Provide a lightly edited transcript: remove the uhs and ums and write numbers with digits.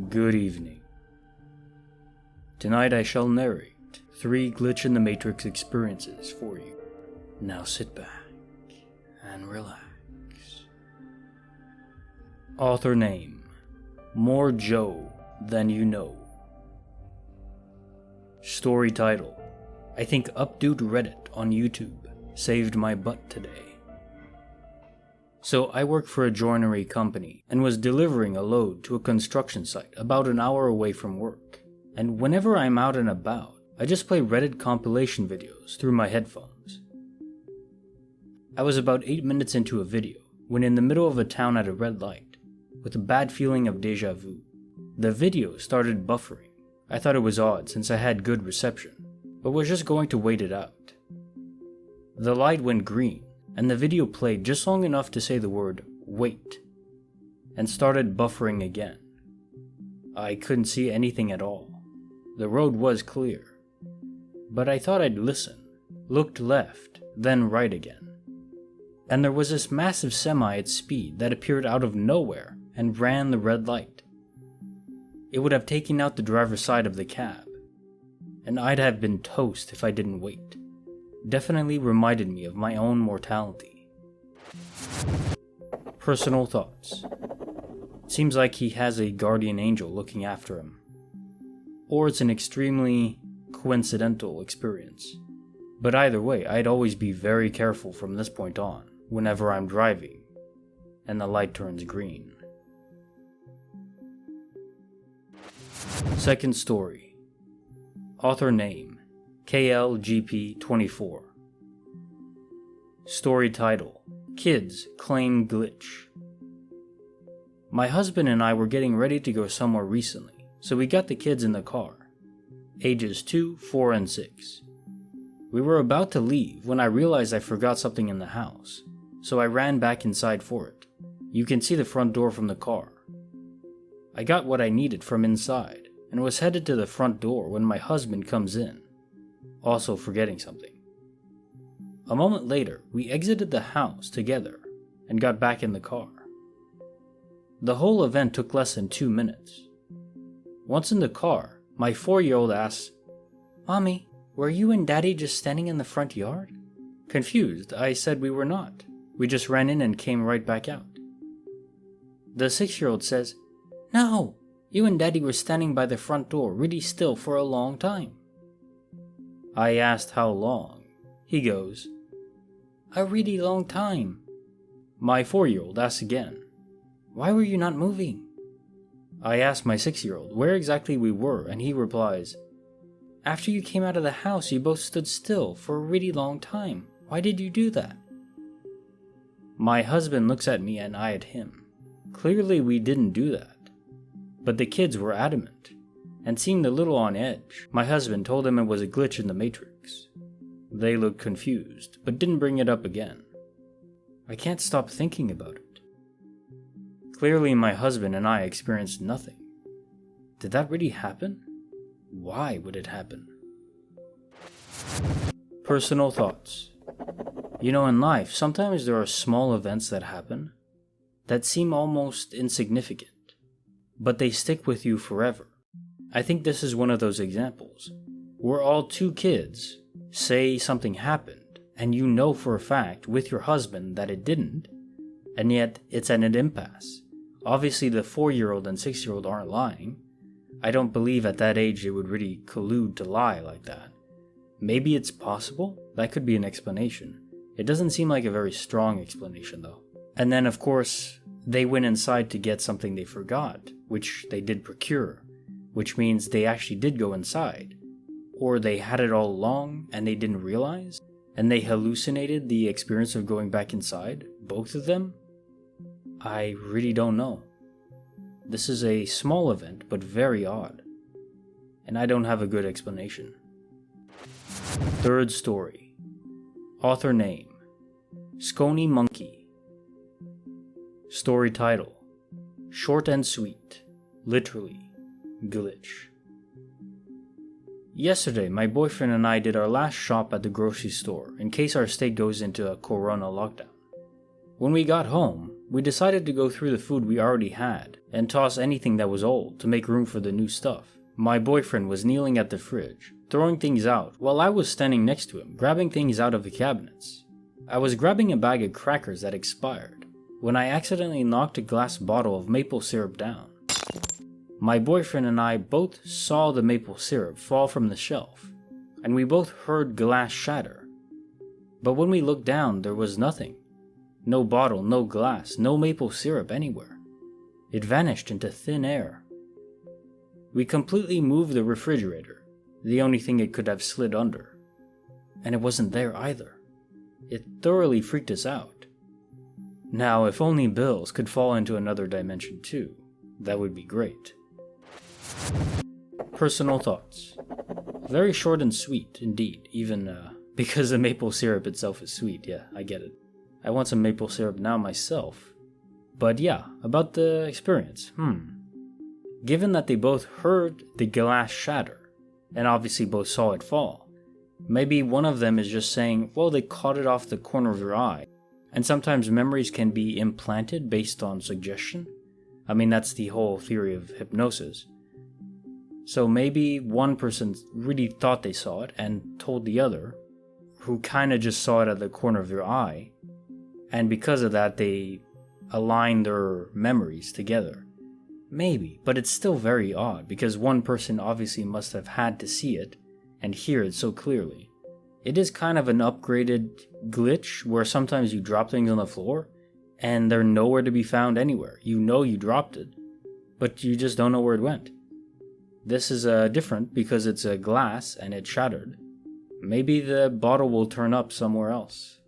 Good evening. Tonight I shall narrate 3 glitch in the Matrix experiences for you. Now sit back and relax. Author name: More Joe Than You Know. Story title: I think Updude Reddit on YouTube saved my butt today. So I work for a joinery company and was delivering a load to a construction site about an hour away from work. And whenever I'm out and about, I just play Reddit compilation videos through my headphones. I was about 8 minutes into a video when in the middle of a town at a red light, with a bad feeling of deja vu. The video started buffering. I thought it was odd since I had good reception, but was just going to wait it out. The light went green, and the video played just long enough to say the word "wait," and started buffering again. I couldn't see anything at all. The road was clear, but I thought I'd listen, looked left, then right again. And there was this massive semi at speed that appeared out of nowhere and ran the red light. It would have taken out the driver's side of the cab, and I'd have been toast if I didn't wait. Definitely reminded me of my own mortality. Personal thoughts. Seems like he has a guardian angel looking after him. Or it's an extremely coincidental experience. But either way, I'd always be very careful from this point on, whenever I'm driving, and the light turns green. Second story. Author name: KLGP24. Story title: Kids Claim Glitch. My husband and I were getting ready to go somewhere recently, so we got the kids in the car, ages 2, 4, and 6. We were about to leave when I realized I forgot something in the house, so I ran back inside for it. You can see the front door from the car. I got what I needed from inside and was headed to the front door when my husband comes in, also forgetting something. A moment later, we exited the house together and got back in the car. The whole event took less than 2 minutes. Once in the car, my 4-year-old asks, "Mommy, were you and Daddy just standing in the front yard?" Confused, I said we were not. We just ran in and came right back out. The 6-year-old says, "No, you and Daddy were standing by the front door really still for a long time." I asked how long. He goes, "A really long time." My 4-year-old asks again, "Why were you not moving?" I asked my 6-year-old where exactly we were, and he replies, "After you came out of the house, you both stood still for a really long time. Why did you do that?" My husband looks at me and I at him. Clearly we didn't do that. But the kids were adamant, and seemed a little on edge. My husband told them it was a glitch in the Matrix. They looked confused, but didn't bring it up again. I can't stop thinking about it. Clearly my husband and I experienced nothing. Did that really happen? Why would it happen? Personal thoughts. You know, in life, sometimes there are small events that happen that seem almost insignificant, but they stick with you forever. I think this is one of those examples. We're all 2 kids, say something happened, and you know for a fact with your husband that it didn't, and yet it's at an impasse. Obviously the 4-year-old and 6-year-old aren't lying. I don't believe at that age they would really collude to lie like that. Maybe it's possible? That could be an explanation. It doesn't seem like a very strong explanation though. And then of course, they went inside to get something they forgot, which they did procure, which means they actually did go inside. Or they had it all along and they didn't realize, and they hallucinated the experience of going back inside, both of them? I really don't know. This is a small event, but very odd, and I don't have a good explanation. Third story. Author name: Scony Monkey. Story title: Short and sweet, literally, glitch. Yesterday, my boyfriend and I did our last shop at the grocery store in case our state goes into a corona lockdown. When we got home, we decided to go through the food we already had and toss anything that was old to make room for the new stuff. My boyfriend was kneeling at the fridge, throwing things out, while I was standing next to him, grabbing things out of the cabinets. I was grabbing a bag of crackers that expired when I accidentally knocked a glass bottle of maple syrup down. My boyfriend and I both saw the maple syrup fall from the shelf, and we both heard glass shatter. But when we looked down, there was nothing. No bottle, no glass, no maple syrup anywhere. It vanished into thin air. We completely moved the refrigerator, the only thing it could have slid under. And it wasn't there either. It thoroughly freaked us out. Now, if only bills could fall into another dimension too, that would be great. Personal thoughts. Very short and sweet, indeed, even because the maple syrup itself is sweet. Yeah, I get it. I want some maple syrup now myself. But yeah, about the experience. Given that they both heard the glass shatter, and obviously both saw it fall, maybe one of them is just saying, well, they caught it off the corner of their eye. And sometimes memories can be implanted based on suggestion. I mean, that's the whole theory of hypnosis. So maybe one person really thought they saw it and told the other, who kind of just saw it at the corner of their eye. And because of that, they aligned their memories together. Maybe, but it's still very odd because one person obviously must have had to see it and hear it so clearly. It is kind of an upgraded glitch where sometimes you drop things on the floor and they're nowhere to be found anywhere. You know you dropped it, but you just don't know where it went. This is different because it's a glass and it shattered. Maybe the bottle will turn up somewhere else.